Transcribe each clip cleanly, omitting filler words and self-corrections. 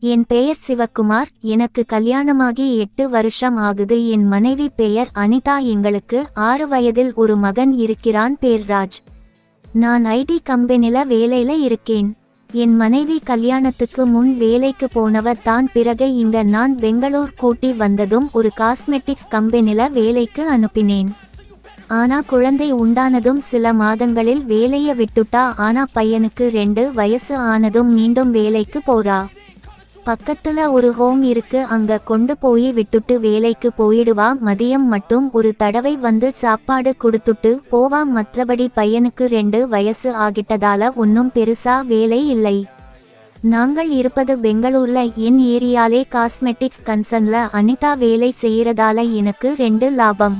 என் பெயர் சிவக்குமார். எனக்கு கல்யாணமாகி 8 வருஷம் ஆகுது. என் மனைவி பெயர் அனிதா. எங்களுக்கு 6 வயதில் ஒரு மகன் இருக்கிறான், பேர் ராஜ். நான் ஐடி கம்பெனில வேலையில இருக்கேன். என் மனைவி கல்யாணத்துக்கு முன் வேலைக்கு போனவர் தான். பிறகு இங்க நான் பெங்களூர் கூட்டி வந்ததும் ஒரு காஸ்மெட்டிக்ஸ் கம்பெனில வேலைக்கு அனுப்பினேன். ஆனா குழந்தை உண்டானதும் சில மாதங்களில் வேலையை விட்டுட்டா. ஆனா பையனுக்கு 2 வயசு ஆனதும் மீண்டும் வேலைக்கு போறா. பக்கத்துல ஒரு ஹோம் இருக்கு, அங்க கொண்டு போய் விட்டுட்டு வேலைக்கு போயிடுவா. மதியம் மட்டும் ஒரு தடவை வந்து சாப்பாடு கொடுத்துட்டு போவா. மற்றபடி பையனுக்கு 2 வயசு ஆகிட்டதால ஒன்னும் பெருசா வேலை இல்லை. நாங்கள் இருப்பது பெங்களூர்ல. என் ஏரியாலே காஸ்மெட்டிக்ஸ் கன்சர்ன்ல அனிதா வேலை செய்யறதால எனக்கு 2 லாபம்.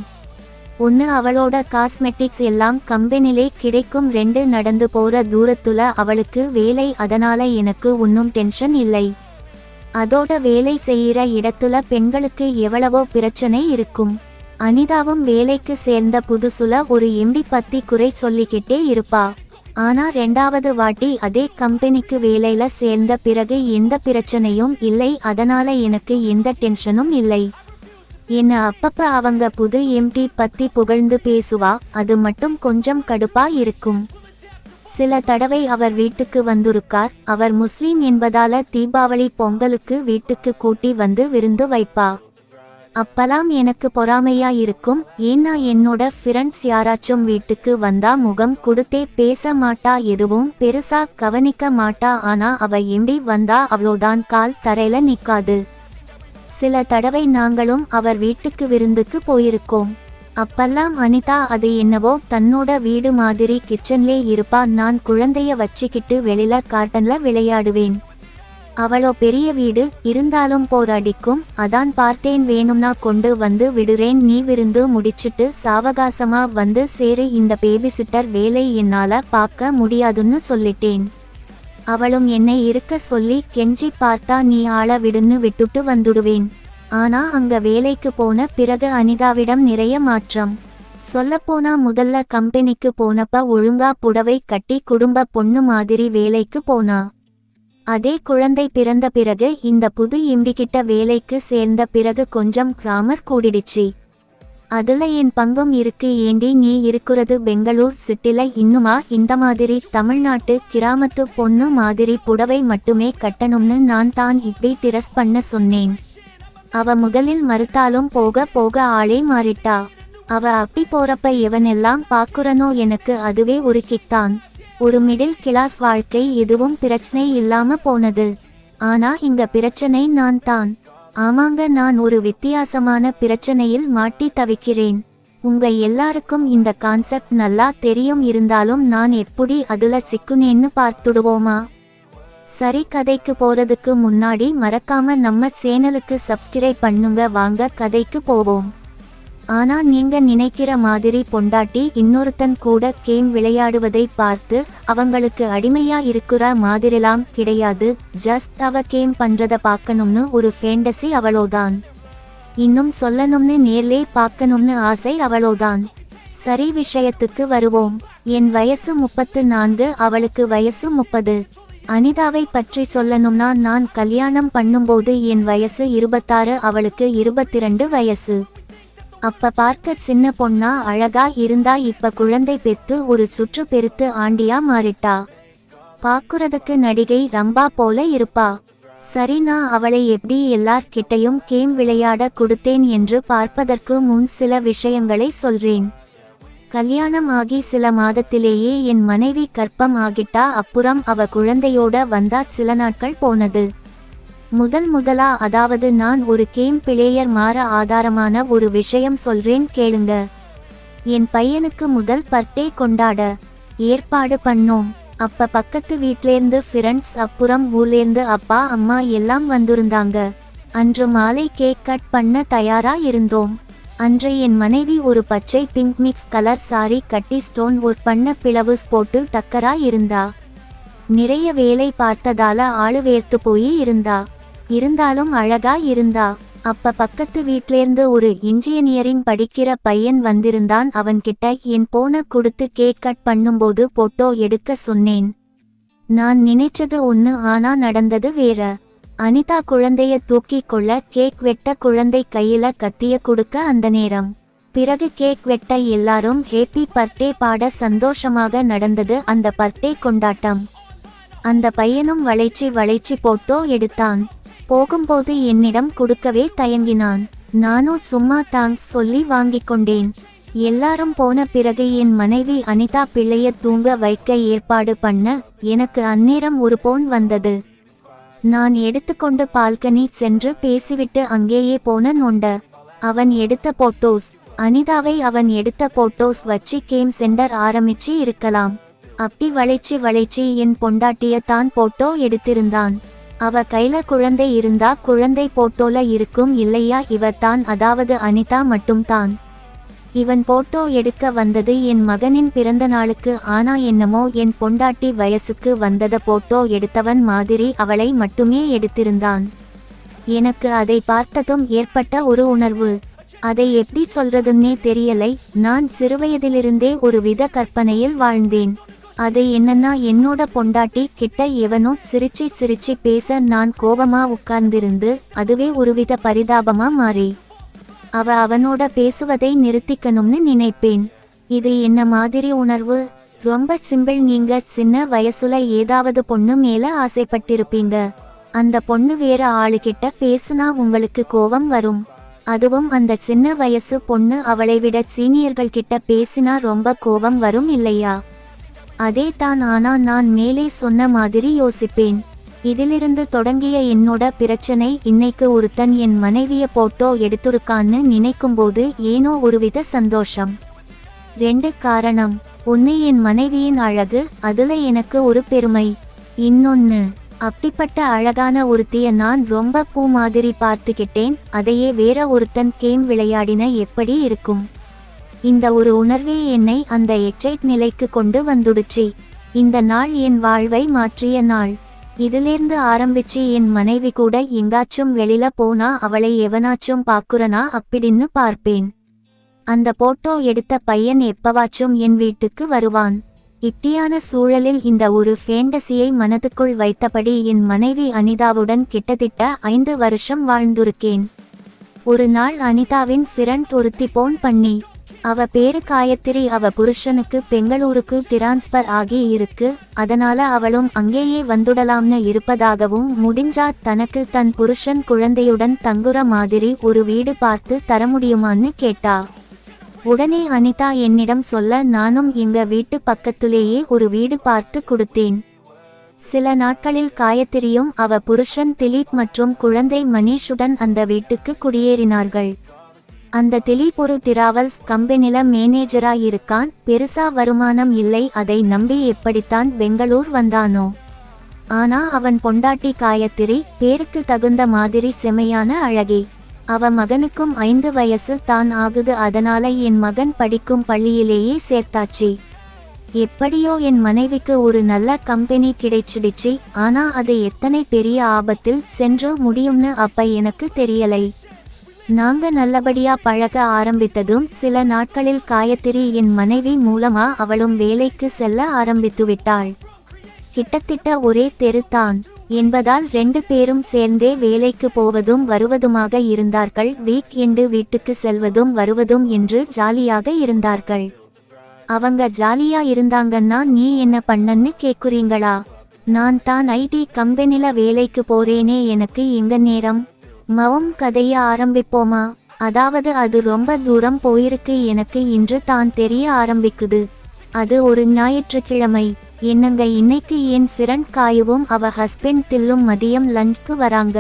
ஒன்று, அவளோட காஸ்மெட்டிக்ஸ் எல்லாம் கம்பெனிலே கிடைக்கும். 2, நடந்து போற தூரத்துல அவளுக்கு வேலை. அதனால எனக்கு ஒன்னும் டென்ஷன் இல்லை. அதோட வேலை செய்யற இடத்துல பெண்களுக்கு எவ்வளவோ பிரச்சனை இருக்கும். அனிதாவும் வேலைக்கு சேர்ந்த புதுசுல ஒரு எம்டி பத்தி குறை சொல்லிக்கிட்டே இருப்பா. ஆனா 2வது வாட்டி அதே கம்பெனிக்கு வேலையில சேர்ந்த பிறகு எந்த பிரச்சனையும் இல்லை. அதனால எனக்கு எந்த டென்ஷனும் இல்லை. என்ன அப்பப்ப அவங்க புது எம்டி பத்தி புகழ்ந்து பேசுவா. அது மட்டும் கொஞ்சம் கடுப்பா இருக்கும். சில தடவை அவர் வீட்டுக்கு வந்திருக்கார். அவர் முஸ்லீம் என்பதால தீபாவளி பொங்கலுக்கு வீட்டுக்கு கூட்டி வந்து விருந்து வைப்பா. அப்பலாம் எனக்கு பொறாமையா இருக்கும். ஏன்னா என்னோட ஃப்ரெண்ட்ஸ் யாராச்சும் வீட்டுக்கு வந்தா முகம் கொடுத்தே பேச மாட்டா, எதுவும் பெருசா கவனிக்க மாட்டா. ஆனா அவ எம்டி வந்தா அவ்வளோதான், கால் தரையில நிக்காது. சில தடவை நாங்களும் அவர் வீட்டுக்கு விருந்துக்கு போயிருக்கோம். அப்பெல்லாம் அனிதா அது என்னவோ தன்னோட வீடு மாதிரி கிச்சன்லே இருப்பா. நான் குழந்தைய வச்சுக்கிட்டு வெளியில கார்டன்ல விளையாடுவேன். அவளோ பெரிய வீடு இருந்தாலும் போராடிக்கும். அதான் பார்த்தேன், வேணும்னா கொண்டு வந்து விடுறேன், நீ விருந்து முடிச்சிட்டு சாவகாசமா வந்து சேரு. இந்த பேபிசிட்டர் வேலை என்னால பார்க்க முடியாதுன்னு சொல்லிட்டேன். அவளும் என்னை இருக்க சொல்லி கெஞ்சி பார்த்தா. நீ ஆள விடுன்னு விட்டுட்டு வந்துடுவேன். ஆனா அங்க வேலைக்கு போன பிறகு அனிதாவிடம் நிறைய மாற்றம். சொல்லப்போனா முதல்ல கம்பெனிக்கு போனப்ப ஒழுங்கா புடவை கட்டி குடும்ப பொண்ணு மாதிரி வேலைக்கு போனா. அதே குழந்தை பிறந்த பிறகு இந்த புது எம்டிகிட்ட வேலைக்கு சேர்ந்த பிறகு கொஞ்சம் கிராமர் கூடிடுச்சு. அதுல என் பங்கும் இருக்கு. ஏண்டி, நீ இருக்கிறது பெங்களூர் சிட்டில, இன்னுமா இந்த மாதிரி தமிழ்நாட்டு கிராமத்து பொண்ணு மாதிரி புடவை மட்டுமே கட்டணும்னு நான் தான் இப்படி டிரஸ் பண்ண சொன்னேன். அவ முதலில் மறுத்தாலும் போக போக ஆளே மாறிட்டா. அவ அப்படி போறப்ப எவனெல்லாம் பாக்குறனோ எனக்கு அதுவே ஒரு கிக்தான். ஒரு மிடில் கிளாஸ் வாழ்க்கை, எதுவும் பிரச்சனை இல்லாம போனது. ஆனா இங்க பிரச்சனை நான் தான். ஆமாங்க, நான் ஒரு வித்தியாசமான பிரச்சனையில் மாட்டி தவிக்கிறேன். உங்க எல்லாருக்கும் இந்த கான்செப்ட் நல்லா தெரியும். இருந்தாலும் நான் எப்படி அதுல சிக்குனேன்னு பார்த்துடுவோமா? சரி, கதைக்கு போறதுக்கு முன்னாடி மறக்காம நம்ம சேனலுக்கு சப்ஸ்கிரைப் பண்ணுங்க. வாங்க கதைக்கு போவோம். ஆனா நீங்க நினைக்கிற மாதிரி பொண்டாட்டி இன்னொருத்தன் கூட கேம் விளையாடுவதை பார்த்து அவங்களுக்கு அடிமையா இருக்கிற மாதிரிலாம் கிடையாது. ஜஸ்ட் அவ கேம் பண்றத பார்க்கணும்னு ஒரு ஃபேண்டசி, அவளோதான். இன்னும் சொல்லணும்னு நேர்லே பார்க்கணும்னு ஆசை, அவளோதான். சரி, விஷயத்துக்கு வருவோம். என் வயசு 34, அவளுக்கு வயசு 30. அனிதாவை பற்றி சொல்லணும்னா, நான் கல்யாணம் பண்ணும்போது என் வயசு 26, அவளுக்கு 22 வயசு. அப்ப பார்க்க சின்ன பொண்ணா அழகா இருந்தா. இப்ப குழந்தை பெத்து ஒரு சுற்று பெருத்து ஆண்டியா மாறிட்டா. பாக்குறதுக்கு நடிகை ரம்பா போல இருப்பா. சரி, நான் அவளை எப்படி எல்லார்கிட்டையும் கேம் விளையாட கொடுத்தேன் என்று பார்ப்பதற்கு முன் சில விஷயங்களை சொல்றேன். கல்யாணம் ஆகி சில மாதத்திலேயே என் மனைவி கர்ப்பம் ஆகிட்டா. அப்புறம் அவ குழந்தையோட வந்தா. சில நாட்கள் போனது. முதலா அதாவது நான் ஒரு கேம் பிளேயர் மாற ஆதாரமான ஒரு விஷயம் சொல்றேன், கேளுங்க. என் பையனுக்கு முதல் பர்த்டே கொண்டாட ஏற்பாடு பண்ணோம். அப்ப பக்கத்து வீட்லேருந்து ஃப்ரெண்ட்ஸ், அப்புறம் ஊர்லேருந்து அப்பா அம்மா எல்லாம் வந்திருந்தாங்க. அன்று மாலை கேக் கட் பண்ண தயாரா இருந்தோம். அன்று என் மனைவி ஒரு பச்சை பிங்க் மிக்ஸ் கலர் சாரி கட்டி ஸ்டோன் ஒர்க் பண்ண பிளவுஸ் போட்டு டக்கரா இருந்தா. நிறைய வேலை பார்த்ததால ஆளு வேர்த்து போய் இருந்தா. இருந்தாலும் அழகா இருந்தா. அப்ப பக்கத்து வீட்லேருந்து ஒரு இன்ஜினியரிங் படிக்கிற பையன் வந்திருந்தான். அவன்கிட்ட என் போனை கொடுத்து கேக் கட் பண்ணும்போது போட்டோ எடுக்க சொன்னேன். நான் நினைச்சது ஒண்ணு, ஆனா நடந்தது வேற. அனிதா குழந்தைய தூக்கிக் கொள்ள கேக் வெட்ட குழந்தை கையில கத்திய கொடுக்க அந்த நேரம். பிறகு கேக் வெட்ட எல்லாரும் ஹேப்பி பர்த்டே பாட சந்தோஷமாக நடந்தது அந்த பர்த்டே கொண்டாட்டம். அந்த பையனும் வளைச்சி போட்டோ எடுத்தான். போகும்போது என்னிடம் கொடுக்கவே தயங்கினான். நானும் சும்மா தேங்க்ஸ் சொல்லி வாங்கிக் கொண்டேன். எல்லாரும் போன பிறகு என் மனைவி அனிதா பிள்ளைய தூங்க வைக்க ஏற்பாடு பண்ண எனக்கு அந்நேரம் ஒரு போன் வந்தது. நான் எடுத்துக்கொண்டு பால்கனி சென்று பேசிவிட்டு அங்கேயே போன நோண்ட. அவன் எடுத்த போட்டோஸ், அனிதாவை அவன் எடுத்த போட்டோஸ் வச்சு கேம் சென்டர் ஆரம்பிச்சு இருக்கலாம். அப்படி வளைச்சி என் பொண்டாட்டிய தான் போட்டோ எடுத்திருந்தான். அவ கையில குழந்தை இருந்தா குழந்தை போட்டோல இருக்கும் இல்லையா இவ தான், அதாவது அனிதா மட்டும் தான். இவன் போட்டோ எடுக்க வந்தது என் மகனின் பிறந்த நாளுக்கு. ஆனா என்னமோ என் பொண்டாட்டி வயசுக்கு வந்தத போட்டோ எடுத்தவன் மாதிரி அவளை மட்டுமே எடுத்திருந்தான். எனக்கு அதை பார்த்ததும் ஏற்பட்ட ஒரு உணர்வு. அதை எப்படி சொல்றதுன்னே தெரியலை. நான் சிறுவயதிலிருந்தே ஒரு வித கற்பனையில் வாழ்ந்தேன். அது என்னன்னா, என்னோட பொண்டாட்டி கிட்ட எவனோ சிரிச்சு பேச நான் கோபமா உட்கார்ந்திருந்து அதுவே ஒருவித பரிதாபமா மாறி அவனோட பேசுவதை நிறுத்திக்கணும்னு நினைப்பேன். இது என்ன மாதிரி உணர்வு? ரொம்ப சிம்பிள். நீங்க சின்ன வயசுல ஏதாவது பொண்ணு மேல ஆசைப்பட்டிருப்பீங்க. அந்த பொண்ணு வேற ஆளுகிட்ட பேசுனா உங்களுக்கு கோபம் வரும். அதுவும் அந்த சின்ன வயசு பொண்ணு அவளை விட சீனியர்கள் கிட்ட பேசினா ரொம்ப கோபம் வரும் இல்லையா? அதே தான். ஆனா நான் மேலே சொன்ன மாதிரி யோசிப்பேன். இதிலிருந்து தொடங்கிய என்னோட பிரச்சனை, இன்னைக்கு ஒருத்தன் என் மனைவிய போட்டோ எடுத்துருக்கான்னு நினைக்கும்போது ஏனோ ஒருவித சந்தோஷம். 2 காரணம். ஒன்று என் மனைவியின் அழகு, அதுல எனக்கு ஒரு பெருமை. இன்னொன்னு, அப்படிப்பட்ட அழகான ஒருத்திய நான் ரொம்ப பூ மாதிரி பார்த்துக்கிட்டேன். அதையே வேற ஒருத்தன் கேம் விளையாடின எப்படி இருக்கும்? இந்த ஒரு உணர்வே என்னை அந்த எக்ஸைட் நிலைக்கு கொண்டு வந்துடுச்சு. இந்த நாள் என் வாழ்வை மாற்றிய நாள். இதிலிருந்து ஆரம்பிச்சு என் மனைவி கூட எங்காச்சும் வெளியில போனா அவளை எவனாச்சும் பாக்குறனா அப்படின்னு பார்ப்பேன். அந்த போட்டோ எடுத்த பையன் எப்பவாச்சும் என் வீட்டுக்கு வருவான். இப்படியான சூழலில் இந்த ஒரு ஃபேண்டசியை மனதுக்குள் வைத்தபடி என் மனைவி அனிதாவுடன் கிட்டத்தட்ட 5 வருஷம் வாழ்ந்திருக்கேன். ஒரு நாள் அனிதாவின் ஃப்ரெண்ட் ஒருத்தி போன் பண்ணி, அவ பேரு காயத்ரி, அவ புருஷனுக்கு பெங்களூருக்கு டிரான்ஸ்பர் ஆகி இருக்கு, அதனால அவளும் அங்கேயே வந்துடலாம்னு இருப்பதாகவும் முடிஞ்சா தனக்கு தன் புருஷன் குழந்தையுடன் தங்குற மாதிரி ஒரு வீடு பார்த்து தர முடியுமான்னு கேட்டா. உடனே அனிதா என்னிடம் சொல்ல நானும் எங்க வீட்டு பக்கத்திலேயே ஒரு வீடு பார்த்து கொடுத்தேன். சில நாட்களில் காயத்ரியும் அவ புருஷன் திலீப் மற்றும் குழந்தை மனிஷுடன் அந்த வீட்டுக்கு குடியேறினார்கள். அந்த திலீப் ஒரு டிராவல்ஸ் கம்பெனில மேனேஜரா இருக்கான். பெருசா வருமானம் இல்லை. அதை நம்பி எப்படித்தான் பெங்களூர் வந்தானோ. ஆனா அவன் பொண்டாட்டி காயத்ரி பேருக்கு தகுந்த மாதிரி செமையான அழகி. அவ மகனுக்கும் 5 வயசு தான் ஆகுது. அதனால என் மகன் படிக்கும் பள்ளியிலேயே சேர்த்தாச்சு. எப்படியோ என் மனைவிக்கு ஒரு நல்ல கம்பெனி கிடைச்சிடுச்சு. ஆனா அது எத்தனை பெரிய ஆபத்தில் சென்று முடியும்னு அப்ப எனக்கு தெரியலை. நாங்க நல்லபடியா பழக ஆரம்பித்ததும் சில நாட்களில் காயத்ரி என் மனைவி மூலமா அவளும் வேலைக்கு செல்ல ஆரம்பித்துவிட்டாள். கிட்டத்தட்ட ஒரே தெரு தான் என்பதால் 2 பேரும் சேர்ந்தே வேலைக்கு போவதும் வருவதுமாக இருந்தார்கள். வீக் எண்டு வீட்டுக்கு செல்வதும் வருவதும் என்று ஜாலியாக இருந்தார்கள். அவங்க ஜாலியா இருந்தாங்கன்னா நீ என்ன பண்ணன்னு கேக்குறீங்களா? நான் தான் ஐடி கம்பெனில வேலைக்கு போறேனே, எனக்கு எங்க நேரம்? கதைய ஆரம்பிப்போமா? அதாவது அது ரொம்ப தூரம் போயிருக்கு. எனக்கு இன்று தான் தெரிய ஆரம்பிக்குது. அது ஒரு ஞாயிற்றுக்கிழமை. என்னங்க, இன்னைக்கு என் ஃப்ரெண்ட் காயுவும் அவ ஹஸ்பண்ட் தில்லும் மதியம் லஞ்சுக்கு வராங்க.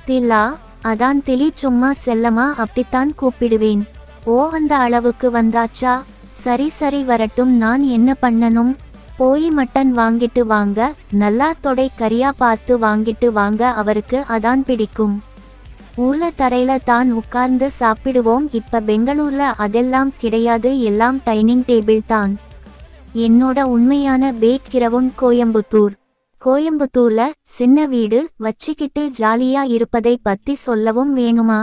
தில்லா? அதான் திலி, சும்மா செல்லமா அப்படித்தான் கூப்பிடுவேன். ஓ, அந்த அளவுக்கு வந்தாச்சா? சரி வரட்டும். நான் என்ன பண்ணணும்? போய் மட்டன் வாங்கிட்டு வாங்க, நல்லா தொடை கறியா பார்த்து வாங்கிட்டு வாங்க, அவருக்கு அதான் பிடிக்கும். ஊர்ல தரையில தான் உட்கார்ந்து சாப்பிடுவோம். இப்ப பெங்களூர்ல அதெல்லாம் கிடையாது, எல்லாம் டைனிங் டேபிள் தான். என்னோட உண்மையான பேக் கிரவுண்ட் கோயம்புத்தூர்ல சின்ன வீடு வச்சுக்கிட்டு ஜாலியா இருப்பதை பத்தி சொல்லவும் வேணுமா?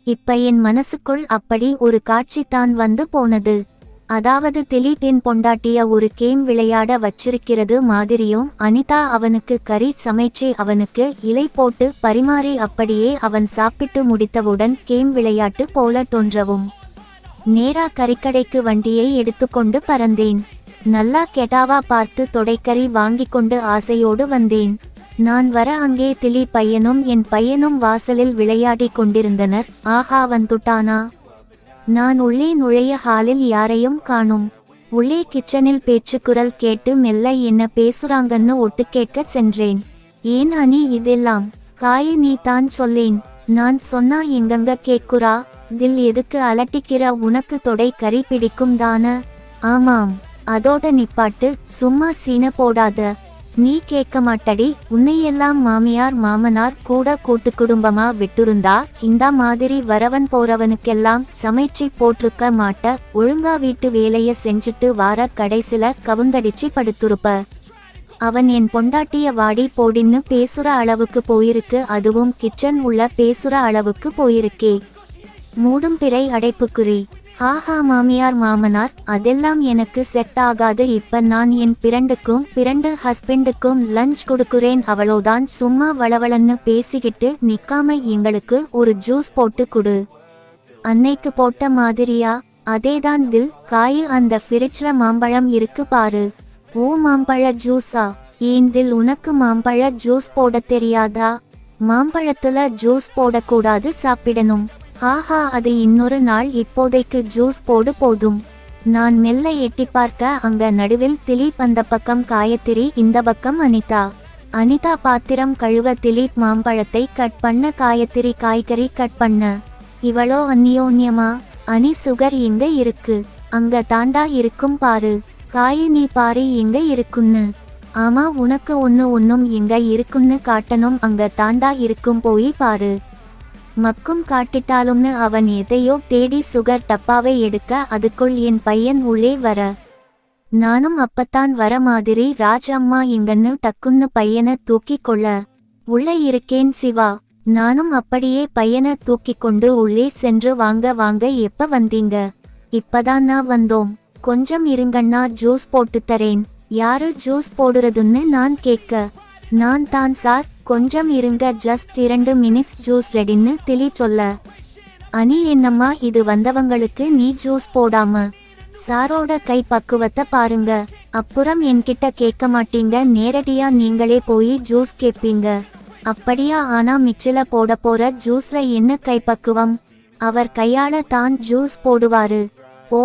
இப்ப என் மனசுக்குள் அப்படி ஒரு காட்சி தான் வந்து போனது. அதாவது திலீப் என் பொண்டாட்டிய ஒரு கேம் விளையாட வச்சிருக்கிறது மாதிரியும் அனிதா அவனுக்கு கறி சமைச்சு அவனுக்கு இலை போட்டு பரிமாறி அப்படியே அவன் சாப்பிட்டு முடித்தவுடன் கேம் விளையாட்டு போல தோன்றவும் நேரா கறிக்கடைக்கு வண்டியை எடுத்துக்கொண்டு பறந்தேன். நல்லா கெடாவா பார்த்து தொடைக்கறி வாங்கி கொண்டு ஆசையோடு வந்தேன். நான் வர அங்கே திலீப் பையனும் என் பையனும் வாசலில் விளையாடி கொண்டிருந்தனர். ஆஹா வந்துட்டானா? நான் உள்ளே நுழைய ஹாலில் யாரையும் காணும். உள்ளே கிச்சனில் பேச்சுக்குரல் கேட்டு மெல்ல என்ன பேசுறாங்கன்னு ஒட்டு கேட்க சென்றேன். ஏன் அனி இதெல்லாம்? காயை நீ தான் சொல்லேன். நான் சொன்னா எங்கங்க கேக்குறா? தில் எதுக்கு அலட்டிக்கிற? உனக்கு தொடை கறி பிடிக்கும் தான? ஆமாம். அதோட நிப்பாட்டு, சும்மா சீன போடாத. நீ கேட்க மாட்டடி. உன்னையெல்லாம் மாமியார் மாமனார் கூட கூட்டு குடும்பமா விட்டுருந்தா இந்த மாதிரி வரவன் போறவனுக்கெல்லாம் சமைச்சு போட்டிருக்க மாட்ட. ஒழுங்கா வீட்டு வேலைய செஞ்சுட்டு வார கடைசில கவுந்தடிச்சு படுத்துருப்ப. அவன் என் பொண்டாட்டிய வாடி போடின்னு பேசுற அளவுக்கு போயிருக்கு. அதுவும் கிச்சன் உள்ள பேசுற அளவுக்கு போயிருக்கே. மூடும் பிறை அடைப்புக்குறி. ஆஹா மாமியார் மாமனார் அதெல்லாம் எனக்கு செட் ஆகாது. இப்ப நான் என் பிறண்டு ஹஸ்பண்டுக்கும் லஞ்ச் கொடுக்குறேன். அவளோதான் சும்மா வளவளன்னு பேசிக்கிட்டு நிக்காம எங்களுக்கு ஒரு ஜூஸ் போட்டு குடு. அன்னைக்கு போட்ட மாதிரியா? அதேதான் தில். காயு அந்த ஃபிரிட்ஜ்ல மாம்பழம் இருக்கு பாரு. ஓ மாம்பழ ஜூஸா? ஏன் தில் உனக்கு மாம்பழ ஜூஸ் போட தெரியாதா? மாம்பழத்துல ஜூஸ் போடக்கூடாது, சாப்பிடணும். ஆஹா அது இன்னொரு நாள், இப்போதைக்கு ஜூஸ் போடு போதும். நான் மெல்ல எட்டி பார்க்க அங்க நடுவில் திலீப், அந்த பக்கம் காயத்ரி, இந்த பக்கம் அனிதா. அனிதா பாத்திரம் கழுவ, திலீப் மாம்பழத்தை கட் பண்ண, காயத்ரி காய்கறி கட் பண்ண. இவளோ அந்நியோன்யமா? அனி சுகர் எங்க இருக்கு? அங்க தாண்டா இருக்கும் பாரு. காயு நீ பாரு எங்க இருக்குன்னு. ஆமா உனக்கு ஒன்னும் எங்க இருக்குன்னு காட்டணும். அங்க தாண்டா இருக்கும், போய் பாரு. மக்கும் காட்டிட்டாலும்னு அவன் எதையோ தேடி சுகர் டப்பாவை எடுக்க அதுக்குள் என் பையன் உள்ளே வர, நானும் அப்பத்தான் வர மாதிரி ராஜ் அம்மா எங்கன்னு டக்குன்னு பையனை தூக்கி கொள்ள, உள்ள இருக்கேன் சிவா. நானும் அப்படியே பையனை தூக்கி கொண்டு உள்ளே சென்று, வாங்க வாங்க எப்ப வந்தீங்க? இப்பதான் நான் வந்தோம். கொஞ்சம் இருங்கண்ணா, ஜூஸ் போட்டு தரேன். யாரு ஜூஸ் போடுறதுன்னு நான் கேட்க, நான் தான் சார், கொஞ்சம் இருங்க, ஜஸ்ட் 2 மினிட்ஸ் ஜூஸ் ரெடின்னு திலீப் சொல்ல, அனி என்னம்மா இது, வந்தவங்களுக்கு நீ ஜூஸ் போடாம சாரோட கை பக்குவத்தை பாருங்க. அப்புறம் என்கிட்ட கேட்க மாட்டீங்க, நேரடியா நீங்களே போய் ஜூஸ் கேட்பீங்க. அப்படியா? ஆனா மிக்சில போட போற ஜூஸ்ல என்ன கைப்பக்குவம்? அவர் கையால தான் ஜூஸ் போடுவாரு. ஓ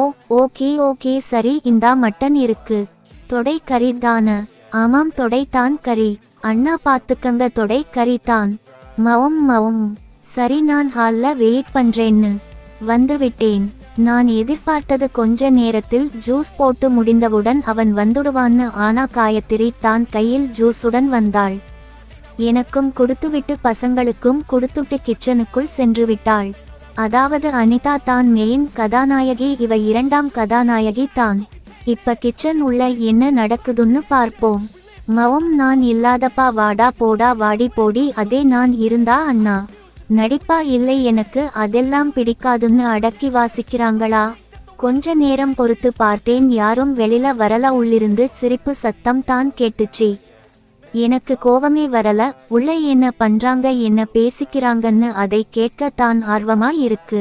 ஓகே சரி. இந்தா மட்டன் இருக்கு. தொடை கறி தான? ஆமாம் தொடை தான் கறி. அண்ணா பாத்துக்கங்க, தொடை கறி தான். மவும். சரி நான் ஹால்ல வெயிட் பண்றேன்னு வந்துவிட்டேன். நான் எதிர்பார்த்தது கொஞ்ச நேரத்தில் ஜூஸ் போட்டு முடிந்தவுடன் அவன் வந்துடுவான்னு. ஆனா காயத்ரி தான் கையில் ஜூஸுடன் வந்தாள். எனக்கும் கொடுத்துவிட்டு பசங்களுக்கும் கொடுத்துட்டு கிச்சனுக்குள் சென்று விட்டாள். அதாவது அனிதா தான் மெயின் கதாநாயகி, இவ 2ஆம் கதாநாயகி தான். இப்ப கிச்சன் உள்ள என்ன நடக்குதுன்னு பார்ப்போம். மவும் நான் இல்லாதப்பா, வாடா போடா வாடி போடி, அதே நான் இருந்தா அண்ணா நடிப்பா? இல்லை எனக்கு அதெல்லாம் பிடிக்காதுன்னு அடக்கி வாசிக்கிறாங்களா? கொஞ்ச நேரம் பொறுத்து பார்த்தேன், யாரும் வெளில வரல. உள்ளிருந்து சிரிப்பு சத்தம் தான் கேட்டுச்சு. எனக்கு கோவமே வரல. உள்ள என்ன பண்றாங்க, என்ன பேசிக்கிறாங்கன்னு அதை கேட்க தான் ஆர்வமா இருக்கு.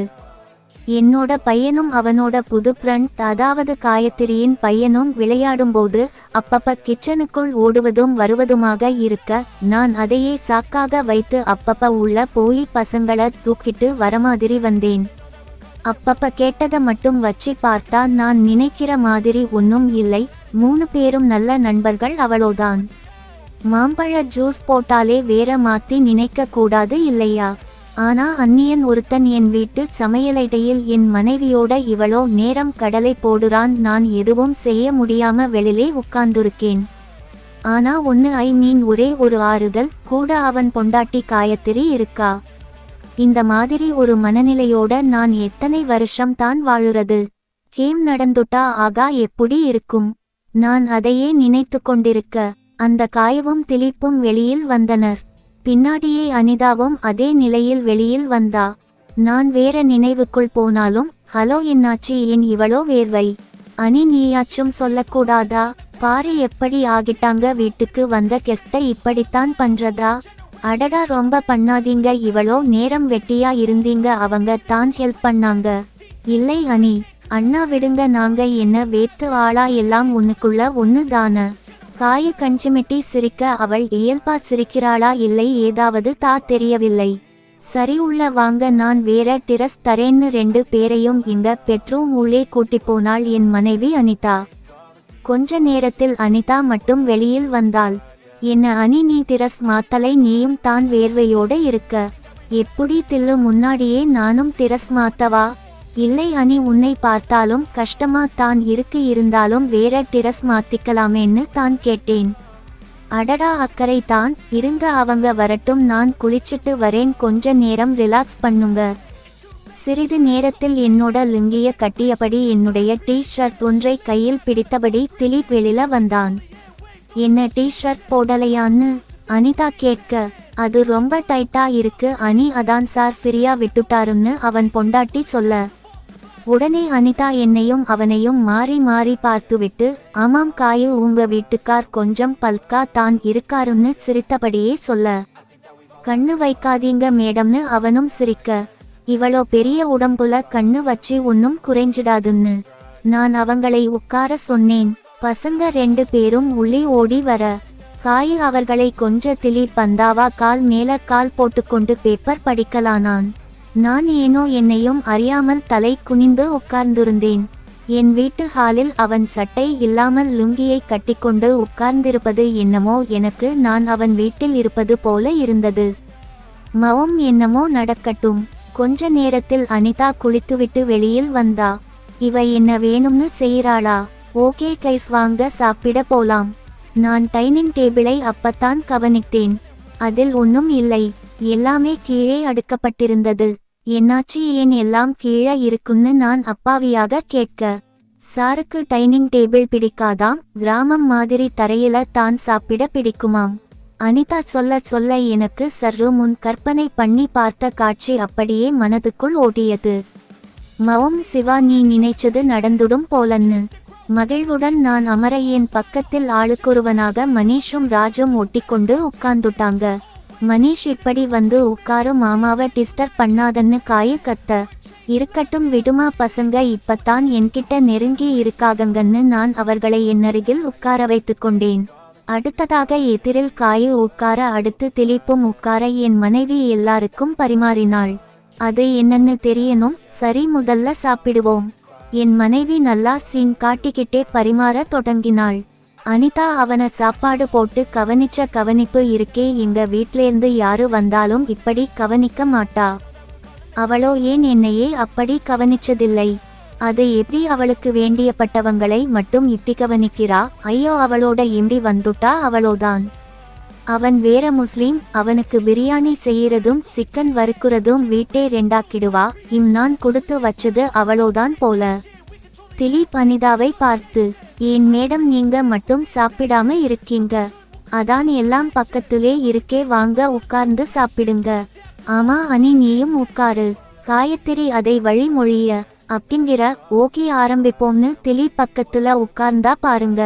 என்னோட பையனும் அவனோட புது ஃப்ரெண்ட், அதாவது காயத்ரியின் பையனும் விளையாடும்போது அப்பப்ப கிச்சனுக்குள் ஓடுவதும் வருவதுமாக இருக்க, நான் அதையே சாக்காக வைத்து அப்பப்ப உள்ள போய் பசங்களை தூக்கிட்டு வரமாதிரி வந்தேன். அப்பப்ப கேட்டதை மட்டும் வச்சு பார்த்தா நான் நினைக்கிற மாதிரி ஒன்னும் இல்லை. 3 பேரும் நல்ல நண்பர்கள், அவ்வளோதான். மாம்பழ ஜூஸ் போட்டாலே வேற மாத்தி நினைக்க கூடாது இல்லையா? ஆனா அந்நியன் ஒருத்தன் என் வீட்டு சமையலைடையில் என் மனைவியோட இவ்வளோ நேரம் கடலை போடுறான். நான் எதுவும் செய்ய முடியாம வெளிலே உட்கார்ந்துருக்கேன். ஆனா ஒரே ஒரு ஆறுதல், கூட அவன் பொண்டாட்டி காயத்ரி இருக்கா. இந்த மாதிரி ஒரு மனநிலையோட நான் எத்தனை வருஷம் தான் வாழுறது? கேம் நடந்துட்டா ஆகா எப்படி இருக்கும்? நான் அதையே நினைத்து கொண்டிருக்க, அந்த காயவும் திலீப்பும் வெளியில் வந்தனர். பின்னாடியே அனிதாவும் அதே நிலையில் வெளியில் வந்தா. நான் வேற நினைவுக்குள் போனாலும், ஹலோ என்னாச்சு, ஏன் இவளோ வேர்வை? அனி நீயாச்சும் சொல்லக்கூடாதா? பாரு எப்படி ஆகிட்டாங்க, வீட்டுக்கு வந்த கெஸ்ட்டை இப்படித்தான் பண்றதா? அடடா ரொம்ப பண்ணாதீங்க, இவ்வளோ நேரம் வெட்டியா இருந்தீங்க, அவங்க தான் ஹெல்ப் பண்ணாங்க. இல்லை அனி அண்ணா விடுங்க, நாங்க என்ன வேத்து ஆளா, எல்லாம் ஒண்ணுக்குள்ள ஒண்ணு தான. காய கஞ்சிமிட்டி சிரிக்க அவள் இயல்பா சிரிக்கிறாளா இல்லை ஏதாவது தெரியவில்லை. சரி உள்ள வாங்க, நான் வேற டிரஸ் தரேன்னு 2 பேரையும் இந்த பெட்ரூம் உள்ளே கூட்டி போனாள் என் மனைவி அனிதா. கொஞ்ச நேரத்தில் அனிதா மட்டும் வெளியில் வந்தாள். என்ன அனி நீ டிரஸ் மாத்தலை, நீயும் தான் வேர்வையோட இருக்க. எப்படி தில்லு, முன்னாடியே நானும் டிரஸ் மாத்தவா? இல்லை அனி உன்னை பார்த்தாலும் கஷ்டமா தான் இருக்கு, இருந்தாலும் வேற டிரஸ் மாத்திக்கலாமேன்னு தான் கேட்டேன். அடடா அக்கறை தான், இருங்க அவங்க வரட்டும், நான் குளிச்சிட்டு வரேன், கொஞ்ச நேரம் ரிலாக்ஸ் பண்ணுங்க. சிறிது நேரத்தில் என்னோட லுங்கிய கட்டியபடி என்னுடைய ஷர்ட் ஒன்றை கையில் பிடித்தபடி திலீப் வெளியில வந்தான். என்ன ஷர்ட் போடலையான்னு அனிதா கேட்க, அது ரொம்ப டைட்டா இருக்கு அனி, அதான் சார் ஃப்ரீயா விட்டுட்டாருன்னு அவன் பொண்டாட்டி சொல்ல, உடனே அனிதா என்னையும் அவனையும் மாறி மாறி பார்த்துவிட்டு, ஆமாம் காயு உங்க வீட்டுக்கார் கொஞ்சம் பல்கா தான் இருக்காருன்னு சிரித்தபடியே சொல்ல, கண்ணு வைக்காதீங்க மேடம்னு அவனும் சிரிக்க, இவளோ பெரிய உடம்புல கண்ணு வச்சு ஒன்னும் குறைஞ்சிடாதுன்னு நான் அவங்களை உட்கார சொன்னேன். பசங்க 2 பேரும் உள்ளே ஓடி வர, காயு அவர்களை கொஞ்ச திலீப் பந்தாவா கால் மேல கால் போட்டுக்கொண்டு பேப்பர் படிக்கலானான். நான் ஏனோ என்னையும் அறியாமல் தலை குனிந்து உட்கார்ந்திருந்தேன். என் வீட்டு ஹாலில் அவன் சட்டை இல்லாமல் லுங்கியை கட்டிக்கொண்டு உட்கார்ந்திருப்பது என்னமோ எனக்கு நான் அவன் வீட்டில் இருப்பது போல இருந்தது. மவம் என்னமோ நடக்கட்டும். கொஞ்ச நேரத்தில் அனிதா குளித்துவிட்டு வெளியில் வந்தா. இவ என்ன வேணும்னு செய்கிறாளா? ஓகே கைஸ் வாங்க சாப்பிட போலாம். நான் டைனிங் டேபிளை அப்பத்தான் கவனித்தேன். அதில் ஒன்றும் இல்லை, எல்லாமே கீழே அடுக்கப்பட்டிருந்தது. என்னாச்சு, ஏன் எல்லாம் கீழே இருக்குன்னு நான் அப்பாவியாக கேட்க, சாருக்கு டைனிங் டேபிள் பிடிக்காதாம், கிராமம் மாதிரி தரையில தான் சாப்பிட பிடிக்குமாம். அனிதா சொல்ல சொல்ல எனக்கு சற்று முன் கற்பனை பண்ணி பார்த்த காட்சி அப்படியே மனதுக்குள் ஓடியது. மவம் சிவா, நீ நினைச்சது நடந்துடும் போலன்னு. மகிழ்வுடன் நான் அமர என் பக்கத்தில் ஆளுக்கொருவனாக மனிஷும் ராஜும் ஒட்டிக்கொண்டு உட்கார்ந்துட்டாங்க. மனிஷ் இப்படி வந்து உட்காரு, மாமாவை டிஸ்டர்ப் பண்ணாதன்னு காய கத்த, இருக்கட்டும் விடுமா பசங்க இப்பத்தான் என்கிட்ட நெருங்கி இருக்காகங்கன்னு நான் அவர்களை என்னருகில் உட்கார வைத்து கொண்டேன். அடுத்ததாக எதிரில் காயு உட்கார, அடுத்து திலீப்பும் உட்கார என் மனைவி எல்லாருக்கும் பரிமாறினாள். அது என்னன்னு தெரியணும், சரி முதல்ல சாப்பிடுவோம். என் மனைவி நல்லா சீன் காட்டிக்கிட்டே பரிமாற தொடங்கினாள். அனிதா அவன சாப்பாடு போட்டு கவனிச்ச கவனிப்பு இருக்கே, எங்க வீட்லேருந்து யாரு வந்தாலும் இப்படி கவனிக்க மாட்டா. அவளோ ஏன் என்னையே அப்படி கவனிச்சதில்லை. அது எப்படி அவளுக்கு வேண்டியப்பட்டவங்களை மட்டும் இட்டி கவனிக்கிறா? ஐயோ, அவளோட எம்டி வந்துட்டா அவளோதான். அவன் வேற முஸ்லீம், அவனுக்கு பிரியாணி செய்யறதும் சிக்கன் வறுக்கிறதும் வீட்டே 2ஆக்கிடுவா. நான் கொடுத்து வச்சது அவளோதான் போல. திலீப் அனிதாவை பார்த்து, ஏன் மேடம் நீங்க மட்டும் சாப்பிடாம இருக்கீங்க? அதான் எல்லாம் பக்கத்திலே இருக்கே, வாங்க உட்கார்ந்து சாப்பிடுங்க. ஆமா அனி நீயும் உட்காரு. காயத்ரி அதை வழிமொழிய, அப்படிங்கிற ஓகே ஆரம்பிப்போம்னு திலீப் பக்கத்துல உட்கார்ந்தா பாருங்க.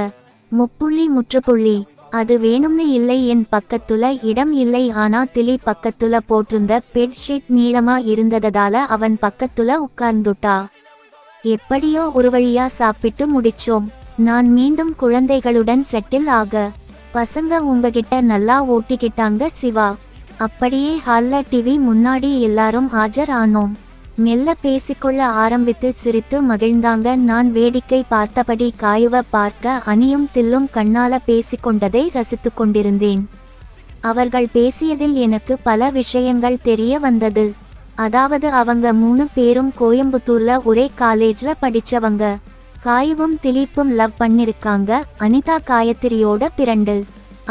முற்றுப்புள்ளி. அது வேணும்னு இல்லை, என் பக்கத்துல இடம் இல்லை. ஆனா திலீப் பக்கத்துல போட்டிருந்த பெட்ஷீட் நீளமா இருந்ததால அவன் பக்கத்துல உட்கார்ந்துட்டா. எப்படியோ ஒரு வழியா சாப்பிட்டு முடிச்சோம். நான் மீண்டும் குழந்தைகளுடன் செட்டில் ஆக, பசங்க உங்ககிட்ட நல்லா ஓட்டிக்கிட்டாங்க சிவா. அப்படியே ஹால்ல டிவி முன்னாடி எல்லாரும் ஆஜர் ஆனோம். மெல்ல பேசிக்கொள்ள ஆரம்பித்து சிரித்து மகிழ்ந்தாங்க. நான் வேடிக்கை பார்த்தபடி காயுவ பார்க்க, அனியும் தில்லும் கண்ணால பேசிக்கொண்டதை ரசித்து கொண்டிருந்தேன். அவர்கள் பேசியதில் எனக்கு பல விஷயங்கள் தெரிய வந்தது. அதாவது அவங்க 3 பேரும் கோயம்புத்தூர்ல ஒரே காலேஜ்ல படிச்சவங்க. காயுவும் திலீப்பும் லவ் பண்ணிருக்காங்க. அனிதா காயத்ரியோட பிறண்டு.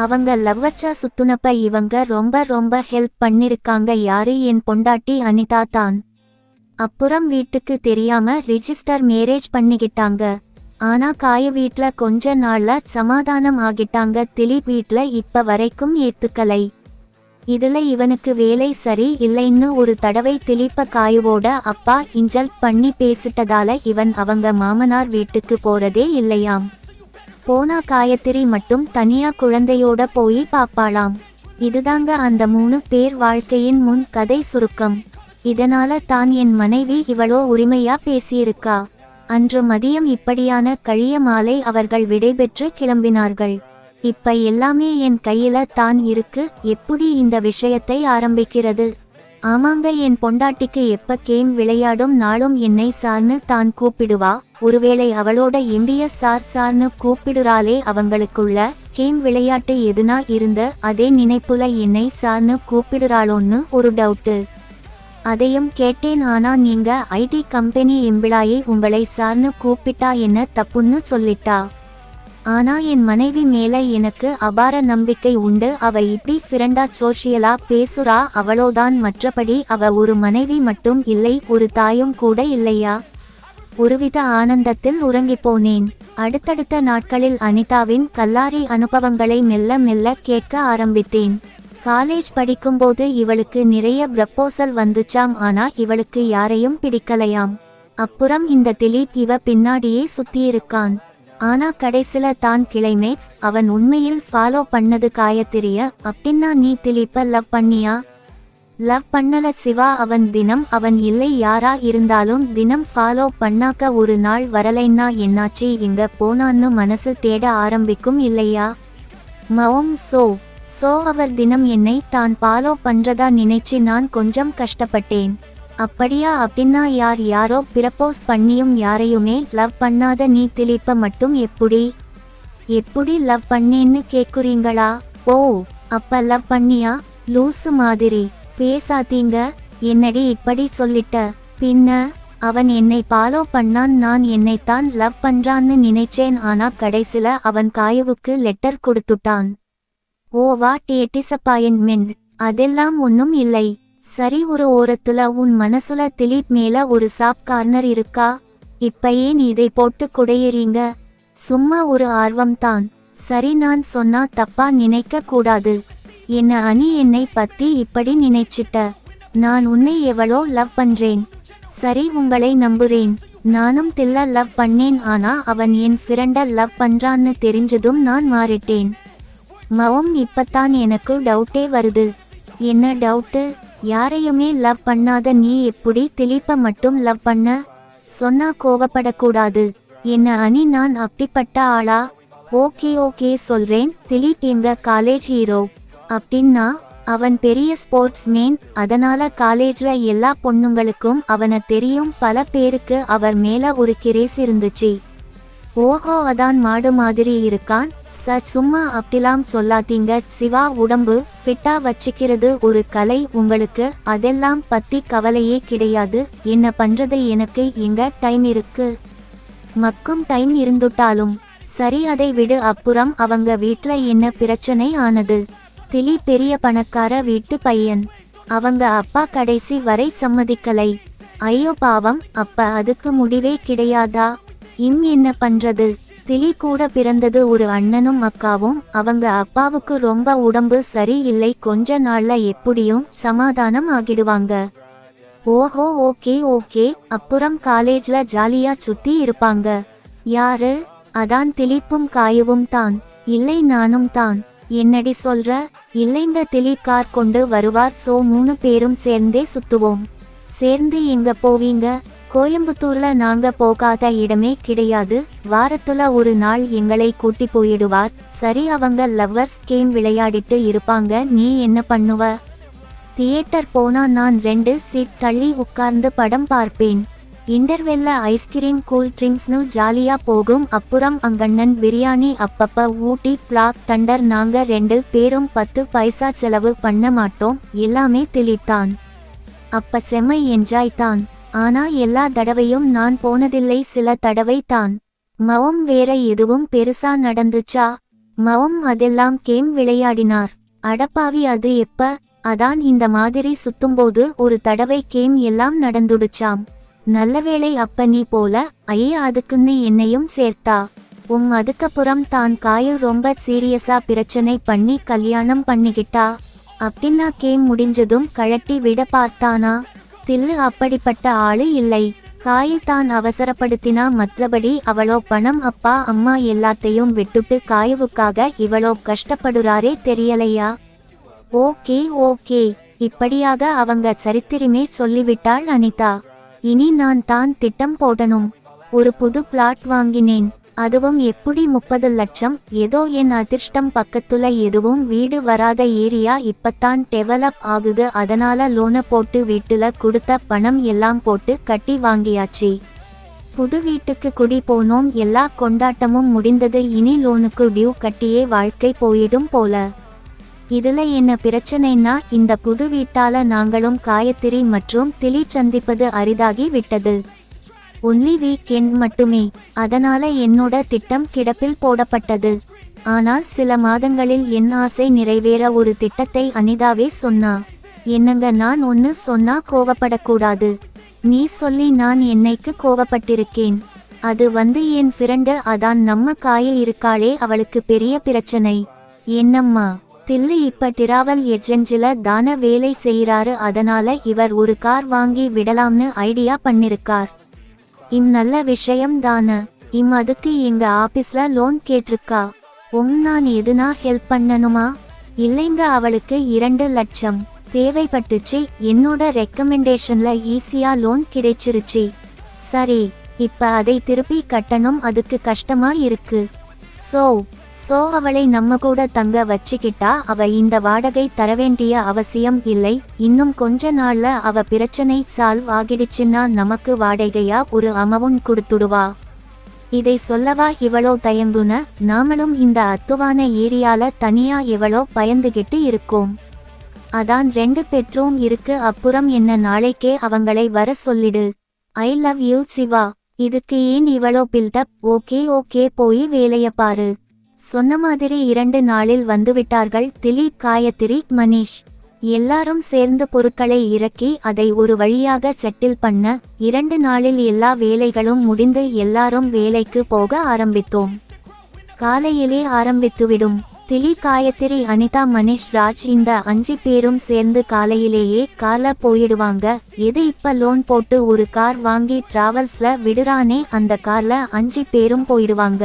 அவங்க லவ்வர்ச்சா சுத்துனப்ப இவங்க ரொம்ப ரொம்ப ஹெல்ப் பண்ணிருக்காங்க. யாரு? என் பொண்டாட்டி அனிதா தான். அப்புறம் வீட்டுக்கு தெரியாம ரிஜிஸ்டர் மேரேஜ் பண்ணிக்கிட்டாங்க. ஆனா காய வீட்ல கொஞ்ச நாள்ல சமாதானம் ஆகிட்டாங்க. திலீப் வீட்ல இப்ப வரைக்கும் ஏத்துக்கலை. இதுல இவனுக்கு வேலை சரி இல்லைன்னு ஒரு தடவை திலீப்ப காயுவோட அப்பா இன்சல்ட் பண்ணி பேசிட்டதால இவன் அவங்க மாமனார் வீட்டுக்கு போறதே இல்லையாம். போனா காயத்ரி மட்டும் தனியா குழந்தையோட போய் பாப்பாளாம். இதுதாங்க அந்த 3 பேர் வாழ்க்கையின் முன் கதை சுருக்கம். இதனால தான் என் மனைவி இவளோ உரிமையா பேசியிருக்கா. அன்று மதியம் இப்படியான கழிய மாலை அவர்கள் விடைபெற்று கிளம்பினார்கள். இப்ப எல்லாமே என் கையில தான் இருக்கு. எப்படி இந்த விஷயத்தை ஆரம்பிக்கிறது? ஆமாங்க, என் பொண்டாட்டிக்கு எப்ப கேம் விளையாடும் நாளும் என்னை சார்னு தான் கூப்பிடுவா. ஒருவேளை அவளோட இந்திய சார்னு கூப்பிடுறாளே, அவங்களுக்குள்ள கேம் விளையாட்டு எதுனா இருந்த அதே நினைப்புல என்னை சார்னு கூப்பிடுறாளோன்னு ஒரு டவுட்டு. அதையும் கேட்டேன். ஆனா நீங்க ஐடி கம்பெனி எம்ப்ளாயி, உங்களை சார்னு கூப்பிட்டா என்ன தப்புன்னு சொல்லிட்டா. ஆனா என் மனைவி மேல எனக்கு அபார நம்பிக்கை உண்டு. அவ இப்படி ஃப்ரெண்டா சோஷியலா பேசுறா அவளோதான். மற்றபடி அவ ஒரு மனைவி மட்டும் இல்லை, ஒரு தாயும் கூட இல்லையா. ஒருவித ஆனந்தத்தில் உறங்கிப்போனேன். அடுத்தடுத்த நாட்களில் அனிதாவின் கல்லாரி அனுபவங்களை மெல்ல மெல்ல கேட்க ஆரம்பித்தேன். காலேஜ் படிக்கும்போது இவளுக்கு நிறைய ப்ரப்போசல் வந்துச்சாம். ஆனா இவளுக்கு யாரையும் பிடிக்கலையாம். அப்புறம் இந்த திலீப் இவ பின்னாடியே சுத்தியிருக்கான். ஆனா கடைசில தான் கிளைமேக்ஸ். அவன் உண்மையில் ஃபாலோ பண்ணது காயத்ரிய. அப்படின்னா நீ திலீப்ப லவ் பண்ணியா? லவ் பண்ணல சிவா. அவன் இல்லை. யாரா இருந்தாலும் தினம் ஃபாலோ பண்ணாக்க ஒரு நாள் வரலைன்னா என்னாச்சு, எங்க போனான்னு மனசு தேட ஆரம்பிக்கும் இல்லையா? மௌம் சோ அவர் தினம் என்னை தான் ஃபாலோ பண்றதா நினைச்சு நான் கொஞ்சம் கஷ்டப்பட்டேன். அப்படியா? அப்படின்னா யாரோ ப்ரப்போஸ் பண்ணியும் யாரையுமே லவ் பண்ணாத நீ திலீப்ப மட்டும் எப்படி லவ் பண்ணேன்னு கேக்குறீங்களா? ஓ, அப்ப லவ் பண்ணியா? லூசு மாதிரி பேசாதீங்க. என்னடி இப்படி சொல்லிட்ட? பின்ன அவன் என்னை ஃபாலோ பண்ணான், நான் என்னைத்தான் லவ் பண்றான்னு நினைச்சேன். ஆனா கடைசில அவன் காயுவுக்கு லெட்டர் கொடுத்துட்டான். ஓ, வாட் ஏ டிசப்பாயின்ட்மெண்ட். அதெல்லாம் ஒன்னும் இல்லை. சரி, ஒரு ஓரத்துல உன் மனசுல திலீப் மேல ஒரு சாப் கார்னர் இருக்கா? இப்ப ஏன் இதை போட்டு குடையறீங்க? சும்மா ஒரு ஆர்வம்தான். சரி, நான் சொன்னா தப்பா நினைக்க கூடாது. என்ன அனி, என்னை பத்தி இப்படி நினைச்சிட்ட? நான் உன்னை எவ்வளோ லவ் பண்றேன். சரி, உங்களை நம்புறேன். நானும் தில்ல லவ் பண்ணேன். ஆனா அவன் என் ஃப்ரெண்ட லவ் பண்றான்னு தெரிஞ்சதும் நான் மாறிட்டேன். மவம், இப்பத்தான் எனக்கு டவுட்டே வருது. என்ன டவுட்டு? யாரையுமே லவ் பண்ணாத நீ எப்படி திலீப்ப மட்டும் லவ் பண்ண? சொன்னா கோவப்படக்கூடாது. என்ன அனி, நான் அப்படிப்பட்ட ஆளா? ஓகே சொல்றேன். திலீப் எங்க காலேஜ் ஹீரோ. அப்படின்னா அவன் பெரிய ஸ்போர்ட்ஸ் மேன். அதனால காலேஜ்ல எல்லா பொண்ணுங்களுக்கும் அவனை தெரியும். பல பேருக்கு அவர் மேல ஒரு கிரேஸ் இருந்துச்சு. ஓஹோ, அதான் மாடு மாதிரி இருக்கான். சும்மா அப்படிலாம் சொல்லாதீங்க சிவா. உடம்பு ஃபிட்டா வச்சுக்கிறது ஒரு கலை. உங்களுக்கு அதெல்லாம் பத்தி கவலையே கிடையாது. என்ன பண்றது, எனக்கு எங்க டைம் இருக்கு. மக்கும் டைம் இருந்துட்டாலும் சரி, அதை விடு. அப்புறம் அவங்க வீட்ல என்ன பிரச்சனை ஆனது? திலி பெரிய பணக்கார வீட்டு பையன். அவங்க அப்பா கடைசி வரை சம்மதிக்கலை. ஐயோ பாவம். அப்ப அதுக்கு முடிவே கிடையாதா? என்ன பண்றது? திலி கூட பிறந்தது ஒரு அண்ணனும் அக்காவும். அவங்க அப்பாவுக்கு ரொம்ப உடம்பு சரி இல்லை. கொஞ்ச நாள்ல எப்படியும் சமாதானம் ஆகிடுவாங்க. ஓஹோ, ஓகே. அப்புறம் காலேஜ்ல ஜாலியா சுத்தி இருப்பாங்க. யாரு? அதான் திலீப்பும் காயுவும் தான். இல்லை, நானும் தான். என்னடி சொல்ற? இல்லைங்க, திலீப் கார் கொண்டு வருவார். 3 பேரும் சேர்ந்தே சுத்துவோம். சேர்ந்து எங்க போவீங்க? கோயம்புத்தூர்ல நாங்க போகாத இடமே கிடையாது. வாரத்துல ஒரு நாள் எங்களை கூட்டி போயிடுவார். சரி, அவங்க லவ்வர்ஸ் கேம் விளையாடிட்டு இருப்பாங்க. நீ என்ன பண்ணுவ? தியேட்டர் போனா நான் 2 சீட் தள்ளி உட்கார்ந்து படம் பார்ப்பேன். இன்டர்வெல்ல ஐஸ்கிரீம், கூல் ட்ரிங்க்ஸ்னு ஜாலியா போகும். அப்புறம் அங்கண்ணன் பிரியாணி அப்பப்ப ஊட்டி பிளாக் தண்டர். நாங்க 2 பேரும் 10 பைசா செலவு பண்ண மாட்டோம். எல்லாமே திலீப்தான். அப்ப செம்ம என்ஜாய் தான். ஆனா எல்லா தடவையும் நான் போனதில்லை, சில தடவை தான். மவம், வேற எதுவும் பெருசா நடந்துச்சா? மவம், அதெல்லாம் கேம் விளையாடினார். அடப்பாவி, அது எப்ப? அதான் இந்த மாதிரி சுத்தும்போது ஒரு தடவை கேம் எல்லாம் நடந்துடுச்சாம். நல்லவேளை அப்ப நீ போல. ஐயா, அதுக்குன்னு என்னையும் சேர்த்தா. அதுக்கப்புறம் தான் காயு ரொம்ப சீரியஸா பிரச்சனை பண்ணி கல்யாணம் பண்ணிக்கிட்டா. அப்படின்னா கேம் முடிஞ்சதும் கழட்டி விட பார்த்தானா? தில்லு அப்படிப்பட்ட ஆளு இல்லை. காயை தான் அவசரப்படுத்தினா, மற்றபடி அவளோ பணம் அப்பா அம்மா எல்லாத்தையும் விட்டுட்டு காயுவுக்காக இவளோ கஷ்டப்படுறாரே தெரியலையா? ஓகே ஓகே, இப்படியாக அவங்க சரித்திரமே சொல்லிவிட்டாள் அனிதா. இனி நான் தான் திட்டம் போடணும். ஒரு புது பிளாட் வாங்கினேன். அதுவும் எப்படி 30 லட்சம். ஏதோ என் அதிர்ஷ்டம், பக்கத்துல எதுவும் வீடு வராத ஏரியா, இப்பத்தான் டெவலப் ஆகுது. அதனால லோனை போட்டு வீட்டுல கொடுத்த பணம் எல்லாம் போட்டு கட்டி வாங்கியாச்சு. புது வீட்டுக்கு குடி போனோம். எல்லா கொண்டாட்டமும் முடிந்தது. இனி லோனுக்கு டியூ கட்டியே வாழ்க்கை போயிடும் போல. இதுல என்ன பிரச்சனைன்னா, இந்த புது வீட்டால நாங்களும் காயத்ரி மற்றும் திலி சந்திப்பது அரிதாகி விட்டது. ஒன்லி வீக்கெண்ட் மட்டுமே. அதனால என்னோட திட்டம் கிடப்பில் போடப்பட்டது. ஆனால் சில மாதங்களில் என் ஆசை நிறைவேற ஒரு திட்டத்தை அனிதாவே சொன்னா. என்னங்க, நான் ஒன்னு சொன்னா கோவப்படக்கூடாது. நீ சொல்லி நான் என்னைக்கு கோவப்பட்டிருக்கேன்? அது என் ஃப்ரெண்டு, அதான் நம்ம காய இருக்காளே, அவளுக்கு பெரிய பிரச்சனை. என்னம்மா? தில்லு இப்ப டிராவல் ஏஜென்சில தான வேலை செய்யறாரு. அதனால இவர் ஒரு கார் வாங்கி விடலாம்னு ஐடியா பண்ணிருக்கார். நல்ல விஷயம் தான. அதுக்கு எங்க ஆபீஸ்ல லோன் கேட்டிருக்கா. நான் எதுனா ஹெல்ப் பண்ணணுமா? இல்லைங்க, அவளுக்கு 2 லட்சம் தேவைப்பட்டுச்சு. என்னோட ரெக்கமெண்டேஷன்ல ஈஸியா லோன் கிடைச்சிருச்சு. சரி, இப்ப அதை திருப்பி கட்டணும். அதுக்கு கஷ்டமா இருக்கு. சோ அவளை நம்ம கூட தங்க வச்சுக்கிட்டா அவ இந்த வாடகை தரவேண்டிய அவசியம் இல்லை. இன்னும் கொஞ்ச நாள்ல அவ பிரச்சனை சால்வ் ஆகிடுச்சுன்னா நமக்கு வாடகையா ஒரு அமௌண்ட் கொடுத்துடுவா. இதை சொல்லவா இவளோ தயங்குன? நாமளும் இந்த அத்துவான ஏரியால தனியா எவளோ பயந்துகிட்டு இருக்கோம். அதான் 2 பெட்ரூம் இருக்கு. அப்புறம் என்ன, நாளைக்கே அவங்களை வர சொல்லிடு. I love you Shiva. இதுக்கு ஏன் இவளோ பில்டப்? ஓகே, போய் வேலைய பாரு. சொன்ன மாதிரி 2 நாளில் வந்துவிட்டார்கள் திலீப், காயத்ரி, மனிஷ். எல்லாரும் சேர்ந்து பொருட்களை இறக்கி அதை ஒரு வழியாக செட்டில் பண்ண 2 நாளில் எல்லா வேலைகளும் முடிந்து எல்லாரும் வேலைக்கு போக ஆரம்பித்தோம். காலையிலே ஆரம்பித்துவிடும். திலி, காயத்ரி, அனிதா, மனிஷ், ராஜ் இந்த 5 பேரும் சேர்ந்து காலையிலேயே கார்ல போயிடுவாங்க. எது இப்ப லோன் போட்டு ஒரு கார் வாங்கி டிராவல்ஸ்ல விடுறானே, அந்த கார்ல 5 பேரும் போயிடுவாங்க.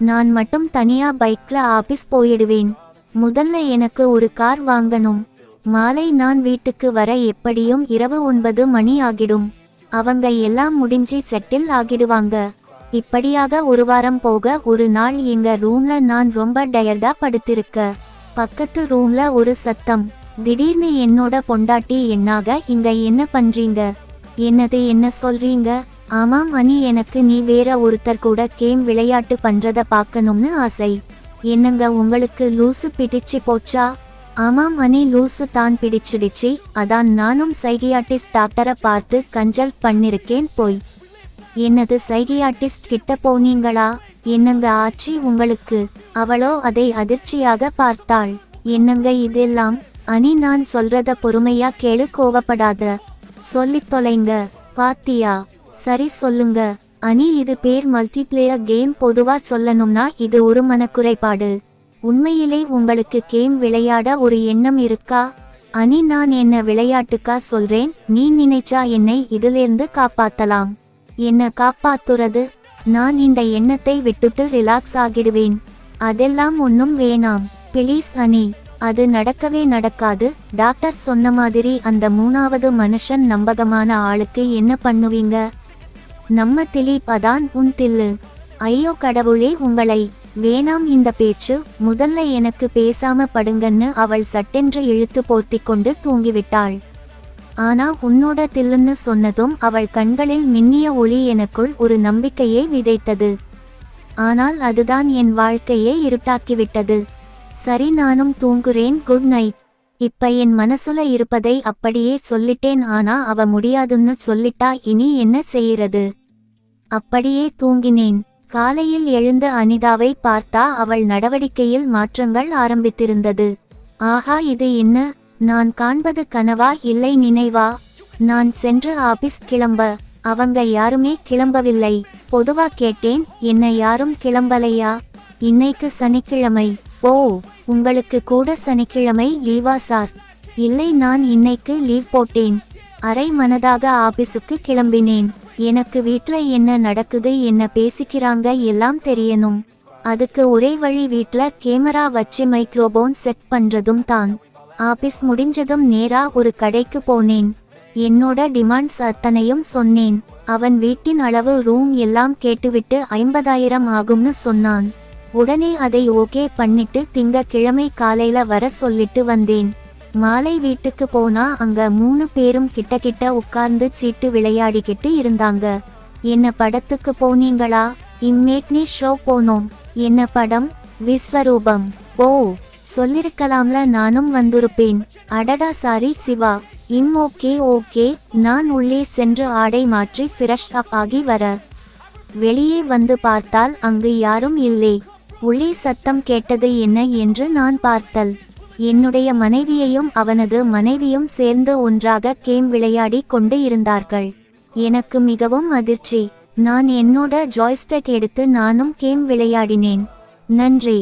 நான் மட்டும் தனியா பைக்ல ஆபீஸ் போயிடுவேன். முதல்ல எனக்கு ஒரு கார் வாங்கணும். மாலை நான் வீட்டுக்கு வர எப்படியும் இரவு 9 மணி ஆகிடும். அவங்க எல்லாம் முடிஞ்சு செட்டில் ஆகிடுவாங்க. இப்படியாக ஒரு வாரம் போக, ஒரு நாள் எங்க ரூம்ல நான் ரொம்ப டயர்டா படுத்திருக்க. பக்கத்து ரூம்ல ஒரு சத்தம். திடீர்னு என்னோட பொண்டாட்டி, என்னாக இங்க என்ன பண்றீங்க? என்னது, என்ன சொல்றீங்க? ஆமாம் அனி, எனக்கு நீ வேற ஒருத்தர் கூட கேம் விளையாட்டு பண்றத பார்க்கணும்னு ஆசை. என்னங்க, உங்களுக்கு லூசு பிடிச்சு போச்சா? ஆமாம் அனி, லூசு தான் பிடிச்சிடுச்சு. அதான் நானும் சைகியாட்டிஸ்ட் டாக்டரை பார்த்து கன்சல்ட் பண்ணிருக்கேன். போய் என்னது, சைகியாட்டிஸ்ட் கிட்ட போனீங்களா? என்னங்க ஆச்சு உங்களுக்கு? அவளோ அதை அதிர்ச்சியாக பார்த்தாள். என்னங்க இதெல்லாம்? அனி, நான் சொல்றத பொறுமையா கேளு, கோவப்படாத. சொல்லித் தொலைங்க. பாத்தியா? சரி சொல்லுங்க. அனி, இது பேர் மல்டிப்ளேயர் கேம். பொதுவா சொல்லணும்னா இது ஒரு மனக்குறைபாடு. உண்மையிலே உங்களுக்கு கேம் விளையாட ஒரு எண்ணம் இருக்கா? அனி, நான் என்ன விளையாட்டுக்கா சொல்றேன். நீ நினைச்சா என்னை இதிலிருந்து காப்பாத்தலாம். என்ன காப்பாத்துறது? நான் இந்த எண்ணத்தை விட்டுட்டு ரிலாக்ஸ் ஆகிடுவேன். அதெல்லாம் ஒன்னும் வேணாம் பிளீஸ் அனி. அது நடக்கவே நடக்காது. டாக்டர் சொன்ன மாதிரி அந்த 3வது மனுஷன் நம்பகமான ஆளுக்கு என்ன பண்ணுவீங்க? நம்ம திலீப், அதான் உன் தில்லு. ஐயோ கடவுளே, உங்களை. வேணாம் இந்த பேச்சு. முதல்ல எனக்கு பேசாம படுங்கன்னு அவள் சட்டென்று இழுத்து போர்த்திக்கொண்டு தூங்கிவிட்டாள். ஆனா உன்னோட தில்லுன்னு சொன்னதும் அவள் கண்களில் மின்னிய ஒளி எனக்குள் ஒரு நம்பிக்கையை விதைத்தது. ஆனால் அதுதான் என் வாழ்க்கையை இருட்டாக்கிவிட்டது. சரி, நானும் தூங்குறேன். Good night. இப்ப என் மனசுல இருப்பதை அப்படியே சொல்லிட்டேன். ஆனா அவ முடியாதுன்னு சொல்லிட்டா, இனி என்ன செய்யறது? அப்படியே தூங்கினேன். காலையில் எழுந்த அனிதாவை பார்த்தா அவள் நடவடிக்கையில் மாற்றங்கள் ஆரம்பித்திருந்தது. ஆஹா, இது என்ன? நான் காண்பது கனவா இல்லை நினைவா? நான் சென்று ஆபீஸ் கிளம்ப அவங்க யாருமே கிளம்பவில்லை. பொதுவா கேட்டேன், என்ன யாரும் கிளம்பலையா? இன்னைக்கு சனிக்கிழமை. ஓ, உங்களுக்கு கூட சனிக்கிழமை லீவா சார்? இல்லை, நான் இன்னைக்கு லீவ் போட்டேன். அரை மனதாக ஆபீஸுக்கு கிளம்பினேன். எனக்கு வீட்ல என்ன நடக்குது, என்ன பேசிக்கிறாங்க எல்லாம் தெரியணும். அதுக்கு ஒரே வழி வீட்ல கேமரா வச்சு மைக்ரோபோன் செட் பண்றதும் தான். ஆபீஸ் முடிஞ்சதும் நேரா ஒரு கடைக்கு போனேன். என்னோட டிமாண்ட்ஸ் அத்தனையும் சொன்னேன். அவன் வீட்டின் அளவு, ரூம் எல்லாம் கேட்டுவிட்டு 50,000 ஆகும்னு சொன்னான். உடனே அதை ஓகே பண்ணிட்டு திங்கக்கிழமை காலையில வர சொல்லிட்டு வந்தேன். மாலை வீட்டுக்கு போனா அங்க 3 பேரும் கிட்ட உட்கார்ந்து சீட்டு விளையாடிக்கிட்டு இருந்தாங்க. என்ன படத்துக்கு போனீங்களா? இம்மேட்னி ஷோ போனோம். என்ன படம்? விஸ்வரூபம். ஓ, சொல்லிருக்கலாம்ல, நானும் வந்திருப்பேன். அடடா, சாரி சிவா. ஓகே. நான் உள்ளே சென்று ஆடை மாற்றி ஃப்ரெஷ் அப் ஆகி வர வெளியே வந்து பார்த்தால் அங்கு யாரும் இல்லை. உள்ளே சத்தம் கேட்டது, என்ன என்று நான் பார்த்தல் என்னுடைய மனைவியையும் அவனது மனைவியும் சேர்ந்து ஒன்றாக கேம் விளையாடி கொண்டு இருந்தார்கள். எனக்கு மிகவும் அதிர்ச்சி. நான் என்னோட ஜாய்ஸ்டிக் எடுத்து நானும் கேம் விளையாடினேன். நன்றி.